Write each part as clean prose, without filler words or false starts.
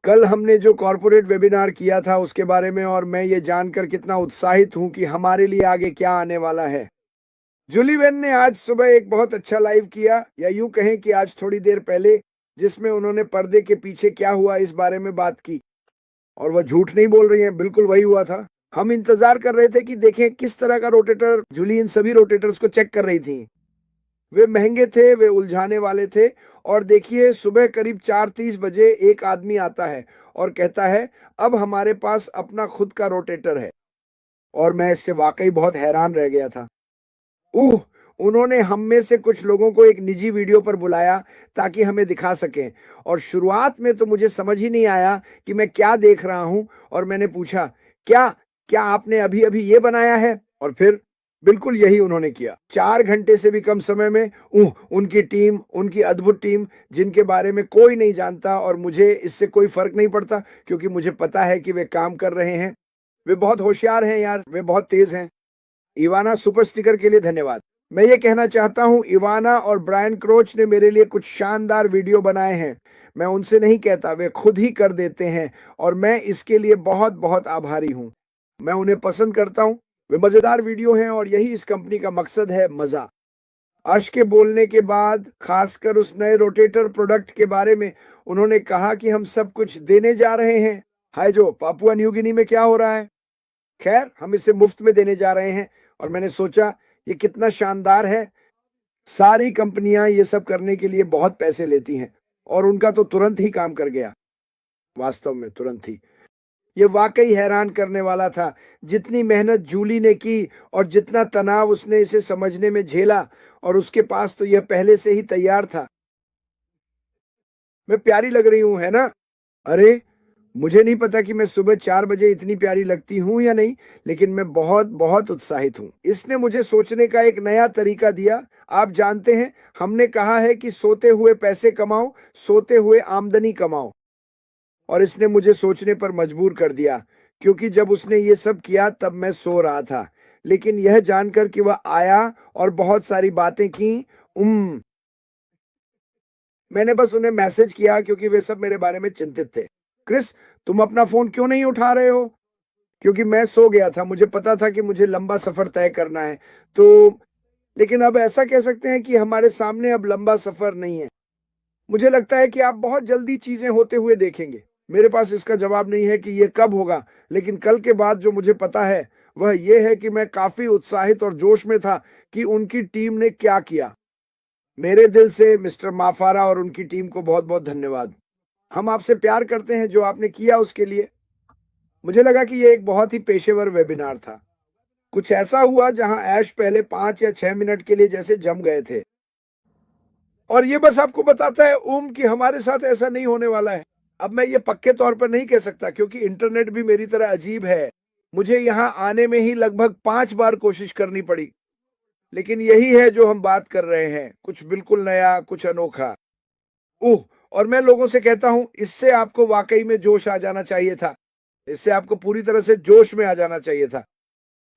कल हमने जो कॉर्पोरेट वेबिनार किया था उसके बारे में, और मैं ये जानकर कितना उत्साहित हूं कि हमारे लिए आगे क्या आने वाला है। जूली वेन ने आज सुबह एक बहुत अच्छा लाइव किया, या यूं कहें कि आज थोड़ी देर पहले, जिसमें उन्होंने पर्दे के पीछे क्या हुआ इस बारे में बात की। और वह झूठ नहीं बोल रही हैं, बिल्कुल वही हुआ था। हम इंतजार कर रहे थे कि देखें किस तरह का रोटेटर जूली इन सभी रोटेटर्स को चेक कर रही थी। वे महंगे थे, वे उलझाने वाले थे। और देखिए, सुबह करीब 4:30 बजे एक आदमी आता है और कहता है अब हमारे पास अपना खुद का रोटेटर है। और मैं इससे वाकई बहुत हैरान रह गया था। उह, उन्होंने हम में से कुछ लोगों को एक निजी वीडियो पर बुलाया ताकि हमें दिखा सकें। और शुरुआत में तो मुझे समझ ही नहीं आया कि मैं क्या देख रहा हूं, और मैंने पूछा, क्या क्या आपने अभी अभी ये बनाया है? और फिर बिल्कुल यही उन्होंने किया। 4 घंटे से भी कम समय में उनकी टीम, उनकी अद्भुत टीम, जिनके बारे में कोई नहीं जानता, और मुझे इससे कोई फर्क नहीं पड़ता क्योंकि मुझे पता है कि वे काम कर रहे हैं। वे बहुत होशियार हैं यार, वे बहुत तेज हैं। इवाना सुपर स्टिकर के लिए धन्यवाद। मैं ये कहना चाहता हूँ, इवाना और ब्रायन क्रोच ने मेरे लिए कुछ शानदार वीडियो बनाए हैं। मैं उनसे नहीं कहता, वे खुद ही कर देते हैं, और मैं इसके लिए बहुत बहुत आभारी हूँ। मैं उन्हें पसंद करता हूँ। वे मजेदार वीडियो हैं, और यही इस कंपनी का मकसद है, मजा। अर्श के बोलने के बाद, खासकर उस नए रोटेटर प्रोडक्ट के बारे में, उन्होंने कहा कि हम सब कुछ देने जा रहे हैं। हाय जो, पापुआ न्यू गिनी में क्या हो रहा है? खैर, हम इसे मुफ्त में देने जा रहे हैं। और मैंने सोचा ये कितना शानदार है। सारी कंपनियां ये सब करने के लिए बहुत पैसे लेती हैं, और उनका तो तुरंत ही काम कर गया। वास्तव में तुरंत ही। ये वाकई हैरान करने वाला था, जितनी मेहनत जूली ने की और जितना तनाव उसने इसे समझने में झेला, और उसके पास तो यह पहले से ही तैयार था। मैं प्यारी लग रही हूं, है ना? अरे, मुझे नहीं पता कि मैं सुबह 4 बजे इतनी प्यारी लगती हूँ या नहीं, लेकिन मैं बहुत बहुत उत्साहित हूँ। इसने मुझे सोचने का एक नया तरीका दिया। आप जानते हैं, हमने कहा है कि सोते हुए पैसे कमाओ, सोते हुए आमदनी कमाओ। और इसने मुझे सोचने पर मजबूर कर दिया, क्योंकि जब उसने ये सब किया तब मैं सो रहा था। लेकिन यह जानकर कि वह आया और बहुत सारी बातें की, मैंने बस उन्हें मैसेज किया क्योंकि वे सब मेरे बारे में चिंतित थे। क्रिस, तुम अपना फोन क्यों नहीं उठा रहे हो? क्योंकि मैं सो गया था, मुझे पता था कि मुझे लंबा सफर तय करना है। तो लेकिन अब ऐसा कह सकते हैं कि हमारे सामने अब लंबा सफर नहीं है। मुझे लगता है कि आप बहुत जल्दी चीजें होते हुए देखेंगे। मेरे पास इसका जवाब नहीं है कि ये कब होगा, लेकिन कल के बाद जो मुझे पता है वह यह है कि मैं काफी उत्साहित और जोश में था कि उनकी टीम ने क्या किया। मेरे दिल से मिस्टर माफारा और उनकी टीम को बहुत बहुत धन्यवाद। हम आपसे प्यार करते हैं, जो आपने किया उसके लिए। मुझे लगा कि यह एक बहुत ही पेशेवर वेबिनार था। कुछ ऐसा हुआ जहां ऐश पहले 5 या 6 मिनट के लिए जैसे जम गए थे। और ये बस आपको बताता है कि हमारे साथ ऐसा नहीं होने वाला है। अब मैं ये पक्के तौर पर नहीं कह सकता, क्योंकि इंटरनेट भी मेरी तरह अजीब है। मुझे यहाँ आने में ही लगभग 5 बार कोशिश करनी पड़ी। लेकिन यही है जो हम बात कर रहे हैं, कुछ बिल्कुल नया, कुछ अनोखा। और मैं लोगों से कहता हूँ, इससे आपको वाकई में जोश आ जाना चाहिए था। इससे आपको पूरी तरह से जोश में आ जाना चाहिए था।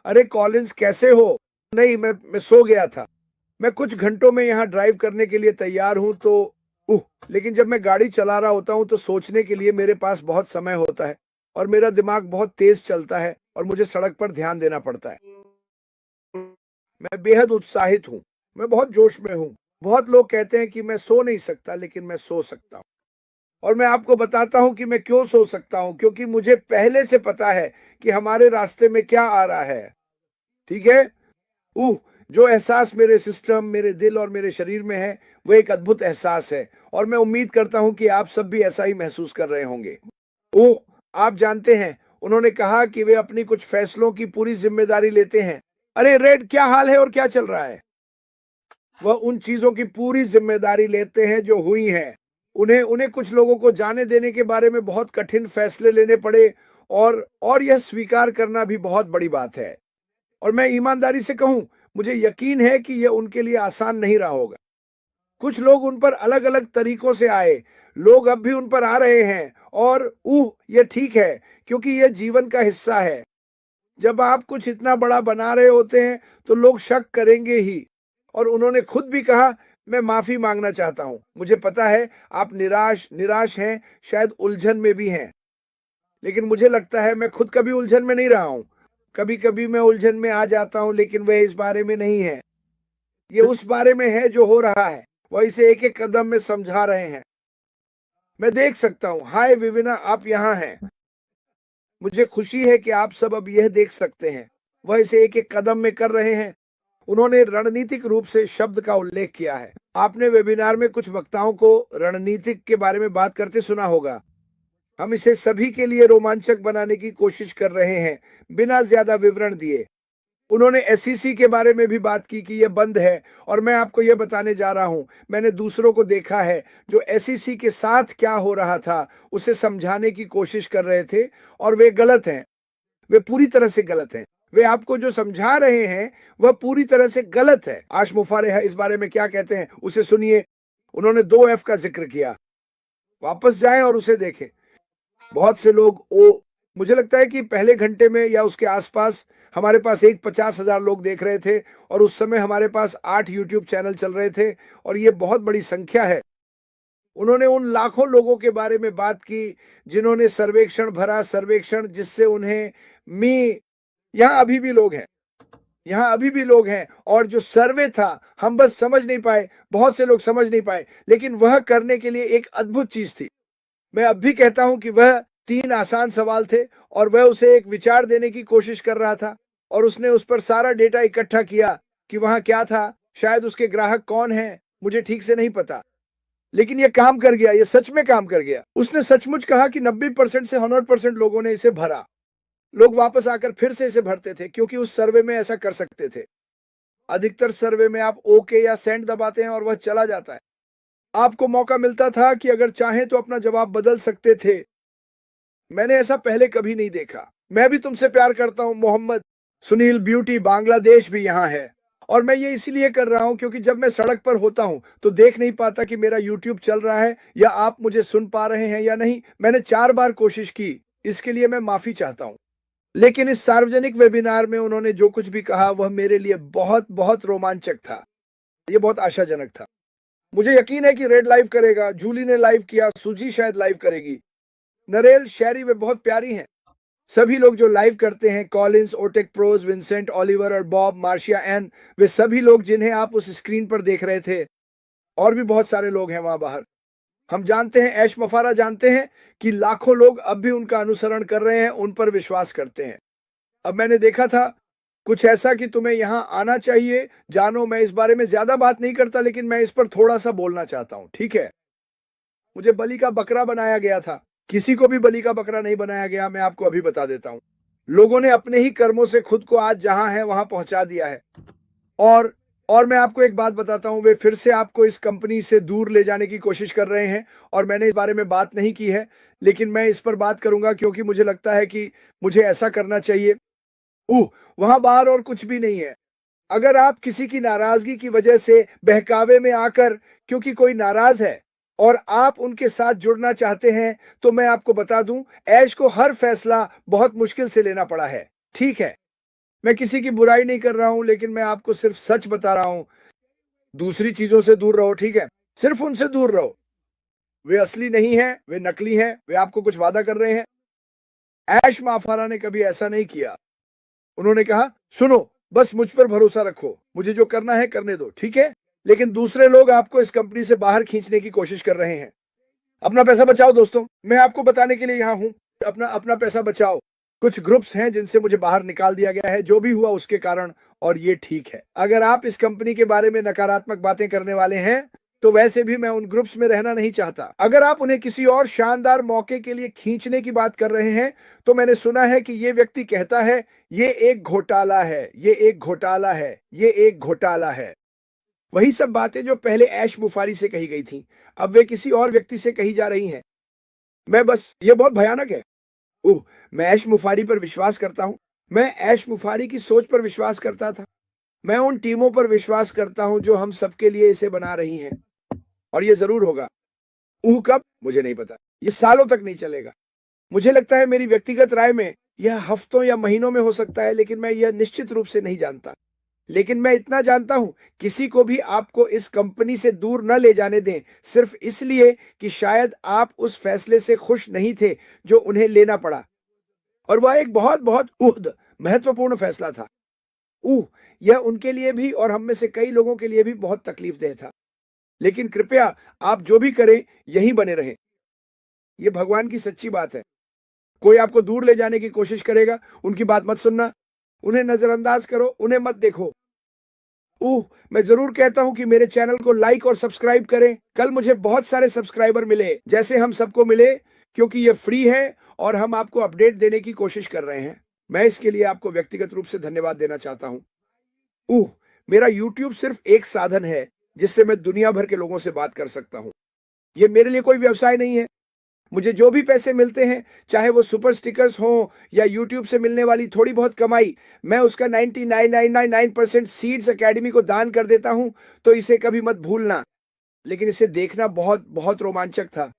अरे कॉलिंस, कैसे हो? नहीं, मैं सो गया था। मैं कुछ घंटों में यहाँ ड्राइव करने के लिए तैयार हूँ। तो लेकिन जब मैं गाड़ी चला रहा होता हूँ तो सोचने के लिए मेरे पास बहुत समय होता है, और मेरा दिमाग बहुत तेज चलता है, और मुझे सड़क पर ध्यान देना पड़ता है। मैं बेहद उत्साहित हूँ। मैं बहुत जोश में हूँ। बहुत लोग कहते हैं कि मैं सो नहीं सकता, लेकिन मैं सो सकता हूँ। और मैं आपको बताता हूँ कि मैं क्यों सो सकता हूँ, क्योंकि मुझे पहले से पता है कि हमारे रास्ते में क्या आ रहा है। ठीक है? जो एहसास मेरे सिस्टम, मेरे दिल और मेरे शरीर में है, वो एक अद्भुत एहसास है, और मैं उम्मीद करता हूं कि आप सब भी ऐसा ही महसूस कर रहे होंगे। आप जानते हैं, उन्होंने कहा कि वे अपनी कुछ फैसलों की पूरी जिम्मेदारी लेते हैं। अरे रेड, क्या हाल है और क्या चल रहा है? वह उन चीजों की पूरी जिम्मेदारी लेते हैं जो हुई हैं। उन्हें उन्हें कुछ लोगों को जाने देने के बारे में बहुत कठिन फैसले लेने पड़े, और यह स्वीकार करना भी बहुत बड़ी बात है। और मैं ईमानदारी से कहूं, मुझे यकीन है कि यह उनके लिए आसान नहीं रहा होगा। कुछ लोग उन पर अलग अलग तरीकों से आए। लोग अब भी उन पर आ रहे हैं, और यह ठीक है, क्योंकि यह जीवन का हिस्सा है। जब आप कुछ इतना बड़ा बना रहे होते हैं तो लोग शक करेंगे ही। और उन्होंने खुद भी कहा, मैं माफी मांगना चाहता हूं। मुझे पता है आप निराश हैं, शायद उलझन में भी हैं, लेकिन मुझे लगता है मैं खुद कभी उलझन में नहीं रहा हूं। कभी कभी मैं उलझन में आ जाता हूं, लेकिन वह इस बारे में नहीं है। ये उस बारे में है जो हो रहा है। वह इसे एक एक कदम में समझा रहे हैं। मैं देख सकता हूं। हाय विविना, आप यहाँ हैं। मुझे खुशी है कि आप सब अब यह देख सकते हैं। वह इसे एक एक कदम में कर रहे हैं। उन्होंने रणनीतिक रूप से शब्द का उल्लेख किया है। आपने वेबिनार में कुछ वक्ताओं को रणनीतिक के बारे में बात करते सुना होगा। हम इसे सभी के लिए रोमांचक बनाने की कोशिश कर रहे हैं, बिना ज्यादा विवरण दिए। उन्होंने एसईसी के बारे में भी बात की कि यह बंद है, और मैं आपको यह बताने जा रहा हूं, मैंने दूसरों को देखा है जो एसईसी के साथ क्या हो रहा था उसे समझाने की कोशिश कर रहे थे, और वे गलत हैं। वे पूरी तरह से गलत हैं। वे आपको जो समझा रहे हैं वह पूरी तरह से गलत है। आश मुफारे इस बारे में क्या कहते हैं उसे सुनिए। उन्होंने 2F का जिक्र किया। वापस जाएं और उसे देखें। बहुत से लोग मुझे लगता है कि पहले घंटे में या उसके आसपास हमारे पास 50,000 लोग देख रहे थे, और उस समय हमारे पास 8 यूट्यूब चैनल चल रहे थे, और ये बहुत बड़ी संख्या है। उन्होंने उन लाखों लोगों के बारे में बात की जिन्होंने सर्वेक्षण भरा, सर्वेक्षण जिससे उन्हें यहाँ अभी भी लोग हैं, यहाँ अभी भी लोग हैं, और जो सर्वे था हम बस समझ नहीं पाए, बहुत से लोग समझ नहीं पाए, लेकिन वह करने के लिए एक अद्भुत चीज थी। मैं अब भी कहता हूं कि वह 3 आसान सवाल थे, और वह उसे एक विचार देने की कोशिश कर रहा था, और उसने उस पर सारा डेटा इकट्ठा किया कि वहां क्या था। शायद उसके ग्राहक कौन हैं, मुझे ठीक से नहीं पता, लेकिन यह काम कर गया। यह सच में काम कर गया। उसने सचमुच कहा कि 90% से 100% लोगों ने इसे भरा। लोग वापस आकर फिर से इसे भरते थे, क्योंकि उस सर्वे में ऐसा कर सकते थे। अधिकतर सर्वे में आप ओके या सेंड दबाते हैं और वह चला जाता है। आपको मौका मिलता था कि अगर चाहें तो अपना जवाब बदल सकते थे। मैंने ऐसा पहले कभी नहीं देखा। मैं भी तुमसे प्यार करता हूं मोहम्मद। सुनील ब्यूटी बांग्लादेश भी यहाँ है। और मैं ये इसीलिए कर रहा हूं क्योंकि जब मैं सड़क पर होता हूं तो देख नहीं पाता कि मेरा यूट्यूब चल रहा है या आप मुझे सुन पा रहे हैं या नहीं। मैंने 4 बार कोशिश की, इसके लिए मैं माफी चाहता हूं। लेकिन इस सार्वजनिक वेबिनार में उन्होंने जो कुछ भी कहा वह मेरे लिए बहुत बहुत रोमांचक था। यह बहुत आशाजनक था। मुझे यकीन है कि रेड लाइव करेगा, जूली ने लाइव किया, सुजी शायद लाइव करेगी, नरेल, शेरी, वे बहुत प्यारी हैं। सभी लोग जो लाइव करते हैं, कॉलिंस, ओटेक प्रोज, विंसेंट, ओलिवर और बॉब, मार्शिया एन, वे सभी लोग जिन्हें आप उस स्क्रीन पर देख रहे थे, और भी बहुत सारे लोग हैं वहां बाहर। हम जानते हैं, ऐश मफारा जानते हैं कि लाखों लोग अब भी उनका अनुसरण कर रहे हैं, उन पर विश्वास करते हैं। अब मैंने देखा था कुछ ऐसा कि तुम्हें यहां आना चाहिए। जानो, मैं इस बारे में ज्यादा बात नहीं करता, लेकिन मैं इस पर थोड़ा सा बोलना चाहता हूं, ठीक है? मुझे बलि का बकरा बनाया गया था। किसी को भी बलि का बकरा नहीं बनाया गया, मैं आपको अभी बता देता हूं। लोगों ने अपने ही कर्मों से खुद को आज जहां है वहां पहुंचा दिया है। और मैं आपको एक बात बताता हूं, वे फिर से आपको इस कंपनी से दूर ले जाने की कोशिश कर रहे हैं, और मैंने इस बारे में बात नहीं की है, लेकिन मैं इस पर बात करूंगा क्योंकि मुझे लगता है कि मुझे ऐसा करना चाहिए। वहां बाहर और कुछ भी नहीं है। अगर आप किसी की नाराजगी की वजह से बहकावे में आकर, क्योंकि कोई नाराज है और आप उनके साथ जुड़ना चाहते हैं, तो मैं आपको बता दूं, ऐश को हर फैसला बहुत मुश्किल से लेना पड़ा है, ठीक है? मैं किसी की बुराई नहीं कर रहा हूं, लेकिन मैं आपको सिर्फ सच बता रहा हूं। दूसरी चीजों से दूर रहो, ठीक है? सिर्फ उनसे दूर रहो। वे असली नहीं है, वे नकली हैं, वे आपको कुछ वादा कर रहे हैं। ऐश माफारा ने कभी ऐसा नहीं किया। उन्होंने कहा, सुनो, बस मुझ पर भरोसा रखो, मुझे जो करना है करने दो, ठीक है? लेकिन दूसरे लोग आपको इस कंपनी से बाहर खींचने की कोशिश कर रहे हैं। अपना पैसा बचाओ दोस्तों, मैं आपको बताने के लिए यहाँ हूं। अपना अपना पैसा बचाओ। कुछ ग्रुप्स हैं जिनसे मुझे बाहर निकाल दिया गया है, जो भी हुआ उसके कारण, और ये ठीक है। अगर आप इस कंपनी के बारे में नकारात्मक बातें करने वाले हैं, तो वैसे भी मैं उन ग्रुप्स में रहना नहीं चाहता। अगर आप उन्हें किसी और शानदार मौके के लिए खींचने की बात कर रहे हैं, तो मैंने सुना है कि ये व्यक्ति कहता है, ये एक घोटाला है, ये एक घोटाला है, ये एक घोटाला है। वही सब बातें जो पहले ऐश मुफारी से कही गई थी, अब वे किसी और व्यक्ति से कही जा रही हैं। ये बहुत भयानक है। मैं ऐश मुफारी पर विश्वास करता हूं। मैं ऐश मुफारी की सोच पर विश्वास करता था। मैं उन टीमों पर विश्वास करता हूं जो हम सबके लिए इसे बना रही हैं, और ये जरूर होगा। कब, मुझे नहीं पता। ये सालों तक नहीं चलेगा। मुझे लगता है, मेरी व्यक्तिगत राय में, यह हफ्तों या महीनों में हो सकता है, लेकिन मैं यह निश्चित रूप से नहीं जानता। लेकिन मैं इतना जानता हूं, किसी को भी आपको इस कंपनी से दूर न ले जाने दें, सिर्फ इसलिए कि शायद आप उस फैसले से खुश नहीं थे जो उन्हें लेना पड़ा। और वह एक बहुत बहुत महत्वपूर्ण फैसला था। यह उनके लिए भी और हम में से कई लोगों के लिए भी बहुत तकलीफदेह था। लेकिन कृपया आप जो भी करें, यहीं बने रहें। यह भगवान की सच्ची बात है। कोई आपको दूर ले जाने की कोशिश करेगा, उनकी बात मत सुनना, उन्हें नजरअंदाज करो, उन्हें मत देखो। मैं जरूर कहता हूं कि मेरे चैनल को लाइक और सब्सक्राइब करें। कल मुझे बहुत सारे सब्सक्राइबर मिले, जैसे हम सबको मिले, क्योंकि ये फ्री है और हम आपको अपडेट देने की कोशिश कर रहे हैं। मैं इसके लिए आपको व्यक्तिगत रूप से धन्यवाद देना चाहता हूं। मेरा यूट्यूब सिर्फ एक साधन है जिससे मैं दुनिया भर के लोगों से बात कर सकता हूं। ये मेरे लिए कोई व्यवसाय नहीं है। मुझे जो भी पैसे मिलते हैं, चाहे वो सुपर स्टिकर्स हो या यूट्यूब से मिलने वाली थोड़ी बहुत कमाई, मैं उसका 99.999% सीड्स एकेडमी को दान कर देता हूं। तो इसे कभी मत भूलना। लेकिन इसे देखना बहुत बहुत रोमांचक था।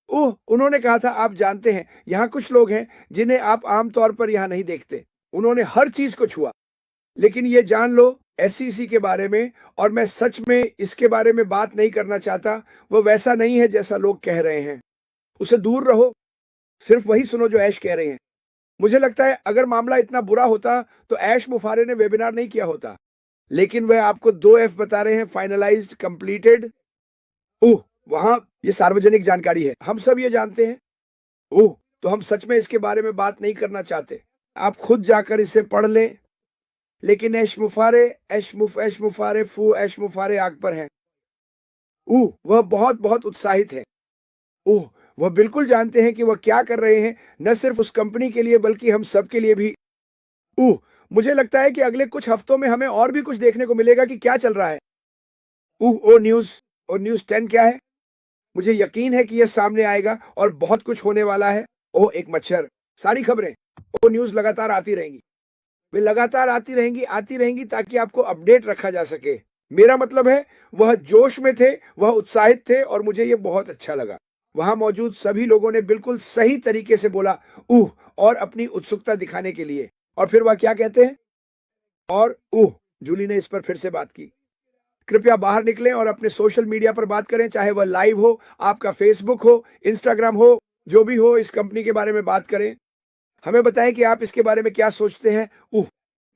उन्होंने कहा था, आप जानते हैं, यहाँ कुछ लोग हैं जिन्हें आप आमतौर पर यहाँ नहीं देखते। उन्होंने हर चीज को छुआ। लेकिन ये जान लो एसईसी के बारे में, और मैं सच में इसके बारे में बात नहीं करना चाहता, वो वैसा नहीं है जैसा लोग कह रहे हैं। उसे दूर रहो, सिर्फ वही सुनो जो ऐश कह रहे हैं। मुझे लगता है अगर मामला इतना बुरा होता तो ऐश मुफारे ने वेबिनार नहीं किया होता। लेकिन वह आपको 2F बता रहे हैं, फाइनलाइज्ड, कंप्लीटेड। वहां ये सार्वजनिक जानकारी है, हम सब ये जानते हैं। तो हम सच में इसके बारे में बात नहीं करना चाहते। आप खुद जाकर इसे पढ़ लें। लेकिन ऐश मुफारे, ऐश मुफारे फू ऐश मुफारे आग पर है। वह बहुत बहुत उत्साहित है। वह बिल्कुल जानते हैं कि वह क्या कर रहे हैं, न सिर्फ उस कंपनी के लिए बल्कि हम सब के लिए भी। मुझे लगता है कि अगले कुछ हफ्तों में हमें और भी कुछ देखने को मिलेगा कि क्या चल रहा है। न्यूज़ 10 क्या है? मुझे यकीन है कि यह सामने आएगा और बहुत कुछ होने वाला है। एक मच्छर। सारी खबरें, न्यूज़ लगातार आती रहेंगी। वे लगातार आती रहेंगी ताकि आपको अपडेट रखा जा सके। मेरा मतलब है, वह जोश में थे, वह उत्साहित थे और मुझे यह बहुत अच्छा लगा। वहां मौजूद सभी लोगों ने बिल्कुल सही तरीके से बोला और अपनी उत्सुकता दिखाने के लिए। और फिर वह क्या कहते हैं? और जूली ने इस पर फिर से बात की। कृपया बाहर निकलें और अपने सोशल मीडिया पर बात करें, चाहे वह लाइव हो, आपका फेसबुक हो, इंस्टाग्राम हो, जो भी हो, इस कंपनी के बारे में बात करें। हमें बताएं कि आप इसके बारे में क्या सोचते हैं।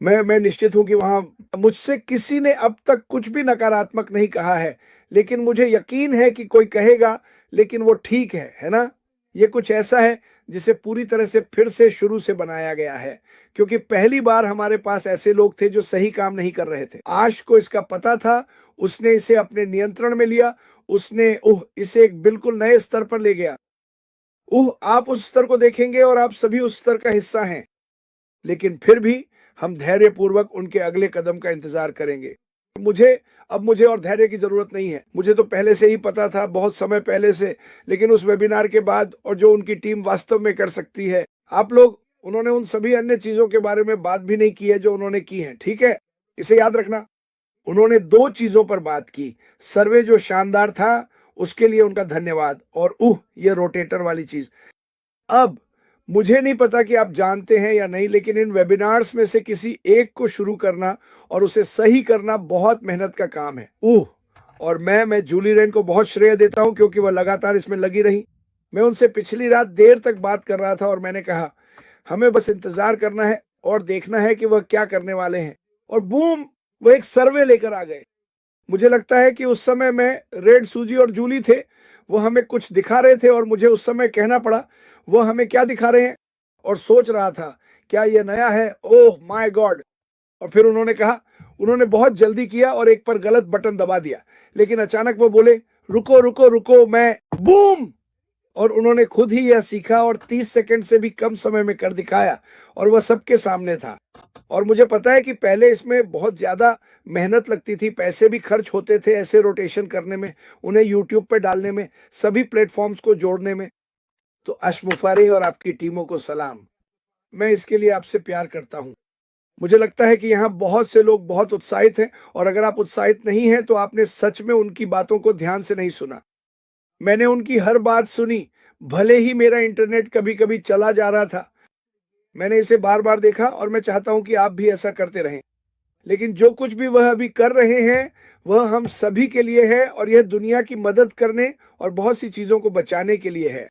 मैं निश्चित हूं कि वहां मुझसे किसी ने अब तक कुछ भी नकारात्मक नहीं कहा है, लेकिन मुझे यकीन है कि कोई कहेगा, लेकिन वो ठीक है ना? ये कुछ ऐसा है जिसे पूरी तरह से फिर से शुरू से बनाया गया है, क्योंकि पहली बार हमारे पास ऐसे लोग थे जो सही काम नहीं कर रहे थे। आश को इसका पता था, उसने इसे अपने नियंत्रण में लिया, उसने इसे एक बिल्कुल नए स्तर पर ले गया। आप उस स्तर को देखेंगे और आप सभी उस स्तर का हिस्सा हैं। लेकिन फिर भी हम धैर्यपूर्वक उनके अगले कदम का इंतजार करेंगे। मुझे और धैर्य की जरूरत नहीं है। मुझे तो पहले से ही पता था, बहुत समय पहले से। लेकिन उस वेबिनार के बाद और जो उनकी टीम वास्तव में कर सकती है, आप लोग, उन्होंने उन सभी अन्य चीजों के बारे में बात भी नहीं की है जो उन्होंने की है। ठीक है, इसे याद रखना। उन्होंने 2 चीजों पर बात की। सर्वे जो शानदार था, उसके लिए उनका धन्यवाद, और ये रोटेटर वाली चीज। अब मुझे नहीं पता कि आप जानते हैं या नहीं, लेकिन इन वेबिनार्स में से किसी एक को शुरू करना और उसे सही करना बहुत मेहनत का काम है। और मैं जूली रेन को बहुत श्रेय देता हूं, क्योंकि वह लगातार इसमें लगी रही। मैं उनसे पिछली रात देर तक बात कर रहा था और मैंने कहा, हमें बस इंतजार करना है और देखना है कि वह क्या करने वाले हैं। और बूम, वह एक सर्वे लेकर आ गए। मुझे लगता है कि उस समय में रेड, सूजी और जूली थे। वो हमें कुछ दिखा रहे थे और मुझे उस समय कहना पड़ा वो हमें क्या दिखा रहे हैं, और सोच रहा था क्या ये नया है, ओह माय गॉड। और फिर उन्होंने कहा, उन्होंने बहुत जल्दी किया और एक पर गलत बटन दबा दिया, लेकिन अचानक वो बोले, रुको रुको रुको, मैं, बूम। और उन्होंने खुद ही यह सीखा और 30 सेकंड से भी कम समय में कर दिखाया, और वह सबके सामने था। और मुझे पता है कि पहले इसमें बहुत ज्यादा मेहनत लगती थी, पैसे भी खर्च होते थे ऐसे रोटेशन करने में, उन्हें यूट्यूब पे डालने में, सभी प्लेटफॉर्म्स को जोड़ने में। तो अशमुफारे और आपकी टीमों को सलाम। मैं इसके लिए आपसे प्यार करता हूं। मुझे लगता है कि यहाँ बहुत से लोग बहुत उत्साहित हैं, और अगर आप उत्साहित नहीं हैं तो आपने सच में उनकी बातों को ध्यान से नहीं सुना। मैंने उनकी हर बात सुनी, भले ही मेरा इंटरनेट कभी कभी चला जा रहा था। मैंने इसे बार बार देखा और मैं चाहता हूं कि आप भी ऐसा करते रहें। लेकिन जो कुछ भी वह अभी कर रहे हैं वह हम सभी के लिए है और यह दुनिया की मदद करने और बहुत सी चीजों को बचाने के लिए है।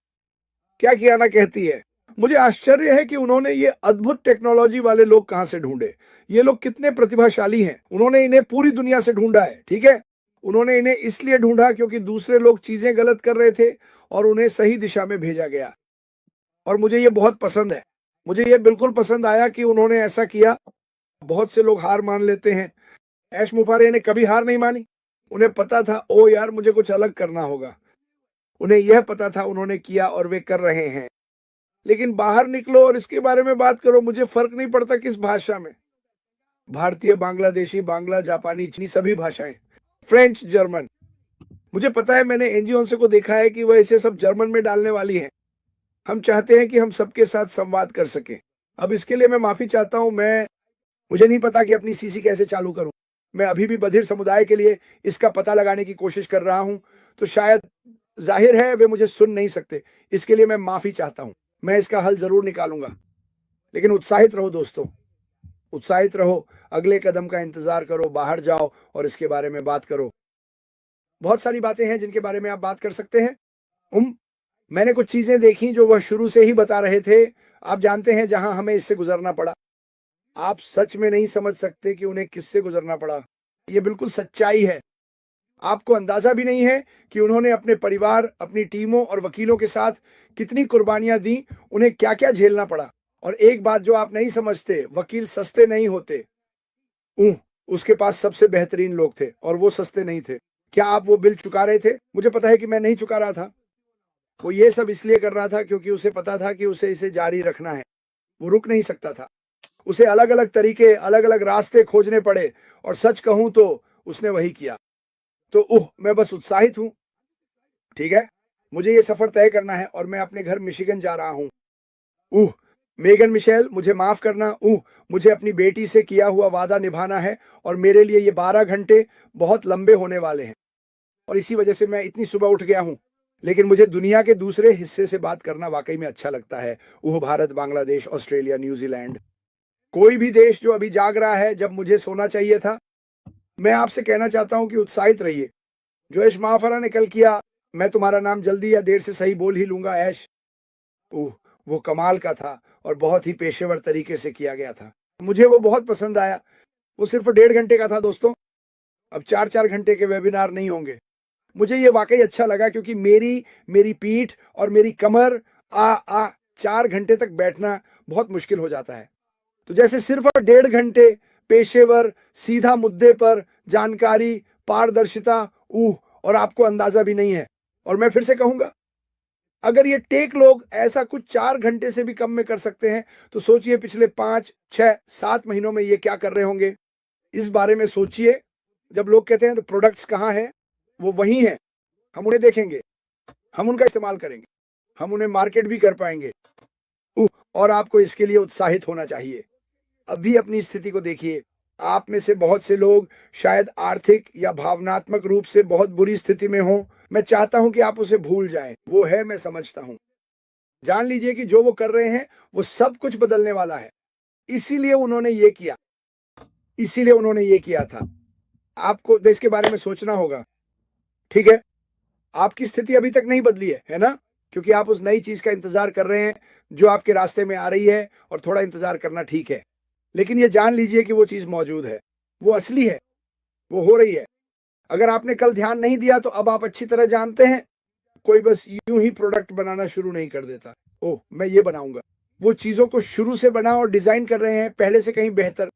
क्या कियाना कहती है, मुझे आश्चर्य है कि उन्होंने ये अद्भुत टेक्नोलॉजी वाले लोग कहां से ढूंढे। ये लोग कितने प्रतिभाशाली हैं। उन्होंने इन्हें पूरी दुनिया से ढूंढा है, ठीक है। उन्होंने इन्हें इसलिए ढूंढा क्योंकि दूसरे लोग चीजें गलत कर रहे थे और उन्हें सही दिशा में भेजा गया। और मुझे ये बहुत पसंद है। मुझे ये बिल्कुल पसंद आया कि उन्होंने ऐसा किया। बहुत से लोग हार मान लेते हैं। ऐश मुफारिया ने कभी हार नहीं मानी। उन्हें पता था, ओ यार मुझे कुछ अलग करना होगा। उन्हें यह पता था, उन्होंने किया और वे कर रहे हैं। लेकिन बाहर निकलो और इसके बारे में बात करो। मुझे फर्क नहीं पड़ता किस भाषा में, भारतीय, बांग्लादेशी, बांग्ला, जापानी, चीनी, सभी भाषाएं, फ्रेंच, जर्मन। मुझे पता है, मैंने एनजीओ को देखा है कि वह इसे सब जर्मन में डालने वाली है। हम चाहते हैं कि हम सबके साथ संवाद कर सकें। अब इसके लिए मैं माफी चाहता हूं। मुझे नहीं पता कि अपनी सीसी कैसे चालू करूं। मैं अभी भी बधिर समुदाय के लिए इसका पता लगाने की कोशिश कर रहा हूं, तो शायद जाहिर है वे मुझे सुन नहीं सकते। इसके लिए मैं माफी चाहता हूं। मैं इसका हल जरूर निकालूंगा। लेकिन उत्साहित रहो दोस्तों, उत्साहित रहो। अगले कदम का इंतजार करो, बाहर जाओ और इसके बारे में बात करो। बहुत सारी बातें हैं जिनके बारे में आप बात कर सकते हैं। मैंने कुछ चीजें देखी जो वह शुरू से ही बता रहे थे। आप जानते हैं जहां हमें इससे गुजरना पड़ा। आप सच में नहीं समझ सकते कि उन्हें किससे गुजरना पड़ा। यह बिल्कुल सच्चाई है। आपको अंदाजा भी नहीं है कि उन्होंने अपने परिवार, अपनी टीमों और वकीलों के साथ कितनी कुर्बानियां दी। उन्हें क्या क्या झेलना पड़ा। और एक बात जो आप नहीं समझते, वकील सस्ते नहीं होते। उसके पास सबसे बेहतरीन लोग थे और वो सस्ते नहीं थे। क्या आप वो बिल चुका रहे थे? मुझे पता है कि मैं नहीं चुका रहा था। वो ये सब इसलिए कर रहा था क्योंकि उसे पता था कि उसे इसे जारी रखना है। वो रुक नहीं सकता था। उसे अलग अलग तरीके, अलग अलग रास्ते खोजने पड़े और सच कहूं तो उसने वही किया। तो मैं बस उत्साहित हूं। ठीक है, मुझे ये सफर तय करना है और मैं अपने घर मिशिगन जा रहा हूं। मेगन मिशेल, मुझे माफ करना। मुझे अपनी बेटी से किया हुआ वादा निभाना है और मेरे लिए ये 12 घंटे बहुत लंबे होने वाले हैं और इसी वजह से मैं इतनी सुबह उठ गया हूं। लेकिन मुझे दुनिया के दूसरे हिस्से से बात करना वाकई में अच्छा लगता है। भारत, बांग्लादेश, ऑस्ट्रेलिया, न्यूजीलैंड, कोई भी देश जो अभी जाग रहा है जब मुझे सोना चाहिए था। मैं आपसे कहना चाहता हूं कि उत्साहित रहिए। जो ऐश माफरा ने कल किया, मैं तुम्हारा नाम जल्दी या देर से सही बोल ही लूंगा, ऐश। वो कमाल का था और बहुत ही पेशेवर तरीके से किया गया था। मुझे वो बहुत पसंद आया। वो सिर्फ 1.5 घंटे का था दोस्तों। अब 4-4 घंटे के वेबिनार नहीं होंगे। मुझे ये वाकई अच्छा लगा क्योंकि मेरी पीठ और मेरी कमर 4 घंटे तक बैठना बहुत मुश्किल हो जाता है। तो जैसे सिर्फ 1.5 घंटे पेशेवर, सीधा मुद्दे पर जानकारी, पारदर्शिता, और आपको अंदाजा भी नहीं है। और मैं फिर से कहूंगा, अगर ये टेक लोग ऐसा कुछ 4 घंटे से भी कम में कर सकते हैं तो सोचिए पिछले 5, 6, 7 महीनों में ये क्या कर रहे होंगे। इस बारे में सोचिए। जब लोग कहते हैं प्रोडक्ट्स कहाँ हैं, वो वही हैं। हम उन्हें देखेंगे, हम उनका इस्तेमाल करेंगे, हम उन्हें मार्केट भी कर पाएंगे। और आपको इसके लिए उत्साहित होना चाहिए। अभी अपनी स्थिति को देखिए। आप में से बहुत से लोग शायद आर्थिक या भावनात्मक रूप से बहुत बुरी स्थिति में हों। मैं चाहता हूं कि आप उसे भूल जाएं। वो है, मैं समझता हूं। जान लीजिए कि जो वो कर रहे हैं वो सब कुछ बदलने वाला है। इसीलिए उन्होंने ये किया था। आपको इसके बारे में सोचना होगा, ठीक है। आपकी स्थिति अभी तक नहीं बदली है ना? क्योंकि आप उस नई चीज का इंतजार कर रहे हैं जो आपके रास्ते में आ रही है। और थोड़ा इंतजार करना ठीक है, लेकिन ये जान लीजिए कि वो चीज मौजूद है, वो असली है, वो हो रही है। अगर आपने कल ध्यान नहीं दिया तो अब आप अच्छी तरह जानते हैं। कोई बस यूं ही प्रोडक्ट बनाना शुरू नहीं कर देता। मैं ये बनाऊंगा। वो चीजों को शुरू से बना और डिजाइन कर रहे हैं, पहले से कहीं बेहतर।